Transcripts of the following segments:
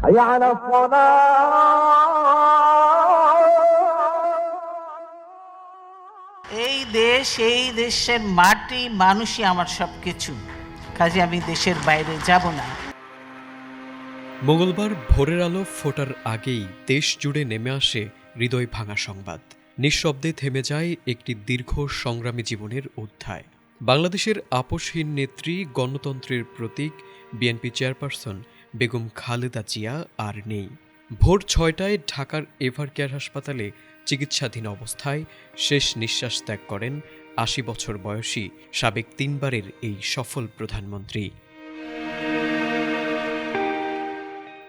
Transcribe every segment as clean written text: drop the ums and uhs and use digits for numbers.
حي على الصلاة। এই দেশ, এই দেশের মাটি, মানুষই আমার সবকিছু, কাজে আমি দেশের বাইরে যাব না। মঙ্গলবার ভোরের আলো ফোটার আগেই দেশ জুড়ে নেমে আসে হৃদয় ভাঙা সংবাদ। নিঃশব্দে থেমে যায় একটি দীর্ঘ সংগ্রামী জীবনের অধ্যায়। বাংলাদেশের আপসহীন নেত্রী, গণতন্ত্রের প্রতীক বিএনপি চেয়ারপারসন বেগম খালেদা জিয়া আর নেই। ভোর ৬টায় ঢাকার এভারকেয়ার হাসপাতালে চিকিৎসাধীন অবস্থায় শেষ নিঃশ্বাস ত্যাগ করেন ৮০ বছর বয়সী সাবেক তিনবারের এই সফল প্রধানমন্ত্রী।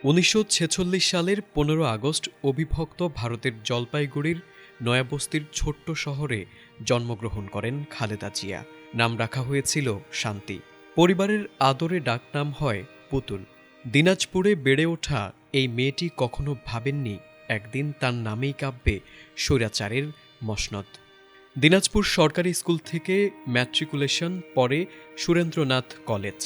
১৯৪৬ সালের ১৫ আগস্ট অবিভক্ত ভারতের জলপাইগুড়ির নয়াবস্তির ছোট্ট শহরে জন্মগ্রহণ করেন খালেদা জিয়া। নাম রাখা হয়েছিল শান্তি। পরিবারের আদরে ডাকনাম হয় পুতুল। দিনাজপুরে বেড়ে ওঠা এই মেয়েটি কখনো ভাবেননি একদিন তার নামেই কাঁপবে স্বৈরাচারের মসনদ। দিনাজপুর সরকারি স্কুল থেকে ম্যাট্রিকুলেশন, পরে সুরেন্দ্রনাথ কলেজ।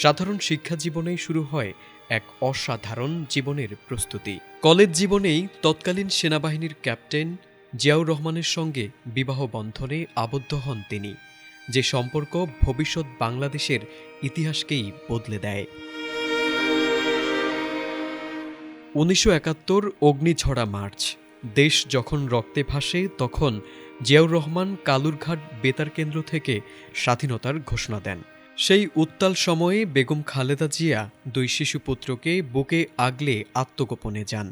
সাধারণ শিক্ষা জীবনেই শুরু হয় এক অসাধারণ জীবনের প্রস্তুতি। কলেজ জীবনেই তৎকালীন সেনাবাহিনীর ক্যাপ্টেন জিয়াউর রহমানের সঙ্গে বিবাহ বন্ধনে আবদ্ধ হন তিনি, যে সম্পর্ক ভবিষ্যৎ বাংলাদেশের ইতিহাসকেই বদলে দেয়। ১৯৭১ অগ্নিঝরা মার্চ। দেশ যখন রক্তে ভাসে, তখন জিয়াউর রহমান কালুরঘাট বেতার কেন্দ্র থেকে স্বাধীনতার ঘোষণা দেন। সেই উত্তাল সময়ে বেগম খালেদা জিয়া দুই শিশুপুত্রকে বুকে আগলে আত্মগোপনে যান।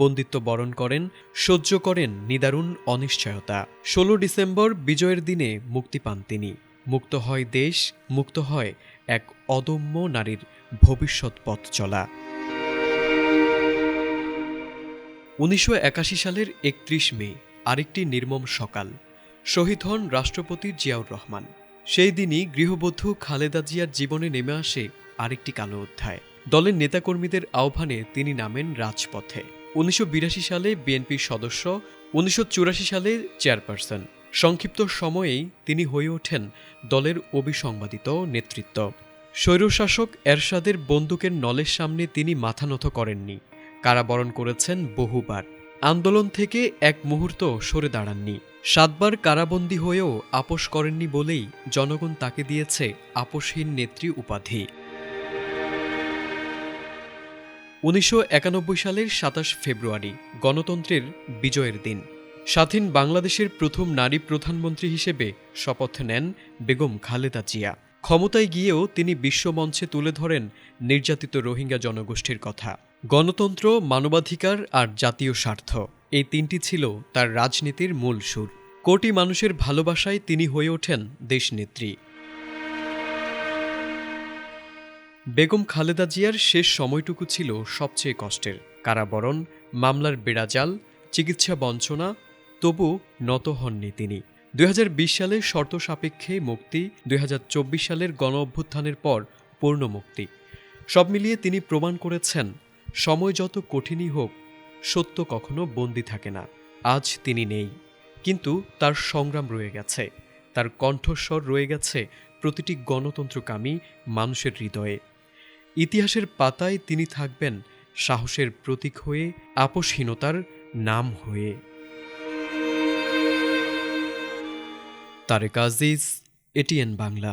বন্দিত্ব বরণ করেন, সহ্য করেন নিদারুণ অনিশ্চয়তা। ১৬ ডিসেম্বর বিজয়ের দিনে মুক্তি পান তিনি। মুক্ত হয় দেশ, মুক্ত হয় এক অদম্য নারীর ভবিষ্যৎ পথ চলা। ১৯৮১ সালের ৩১ মে আরেকটি নির্মম সকাল। শহীদ হন রাষ্ট্রপতি জিয়াউর রহমান। সেই দিনই গৃহবধূ খালেদা জিয়ার জীবনে নেমে আসে আরেকটি কালো অধ্যায়। দলের নেতাকর্মীদের আহ্বানে তিনি নামেন রাজপথে। ১৯৮২ সালে বিএনপির সদস্য, ১৯৮৪ সালে চেয়ারপারসন। সংক্ষিপ্ত সময়েই তিনি হয়ে ওঠেন দলের অবিসংবাদিত নেতৃত্ব। স্বৈরশাসক এরশাদের বন্দুকের নলের সামনে তিনি মাথা নত করেননি। কারাবরণ করেছেন বহুবার। আন্দোলন থেকে এক মুহূর্ত সরে দাঁড়াননি। ৭ বার কারাবন্দী হয়েও আপোস করেননি বলেই জনগণ তাকে দিয়েছে আপোসহীন নেত্রী উপাধি। ১৯৯১ সালের ২৭ ফেব্রুয়ারি গণতন্ত্রের বিজয়ের দিন। স্বাধীন বাংলাদেশের প্রথম নারী প্রধানমন্ত্রী হিসেবে শপথ নেন বেগম খালেদা জিয়া। ক্ষমতায় গিয়েও তিনি বিশ্বমঞ্চে তুলে ধরেন নির্যাতিত রোহিঙ্গা জনগোষ্ঠীর কথা। গণতন্ত্র, মানবাধিকার আর জাতীয় স্বার্থ, এই তিনটি ছিল তার রাজনীতির মূল সুর। কোটি মানুষের ভালোবাসায় তিনি হয়ে ওঠেন দেশনেত্রী। বেগম খালেদা জিয়ার শেষ সময়টুকু ছিল সবচেয়ে কষ্টের। কারাবরণ, মামলার বেড়াজাল, চিকিৎসা বঞ্চনা, তবু নত হননি তিনি। ২০২০ সালে শর্ত সাপেক্ষে মুক্তি, ২০২৪ সালের গণঅভ্যুত্থানের পর পূর্ণ মুক্তি। সব মিলিয়ে তিনি প্রমাণ করেছেন, সময় যত কঠিনই হোক, সত্য কখনো বন্দী থাকে না। আজ তিনি নেই, কিন্তু তার সংগ্রাম রয়ে গেছে, তার কণ্ঠস্বর রয়ে গেছে প্রতিটি গণতন্ত্রকামী মানুষের হৃদয়ে। ইতিহাসের পাতায় তিনি থাকবেন সাহসের প্রতীক হয়ে, আপোসহীনতার নাম হয়ে। তারেক আজিজ, এটিএন বাংলা।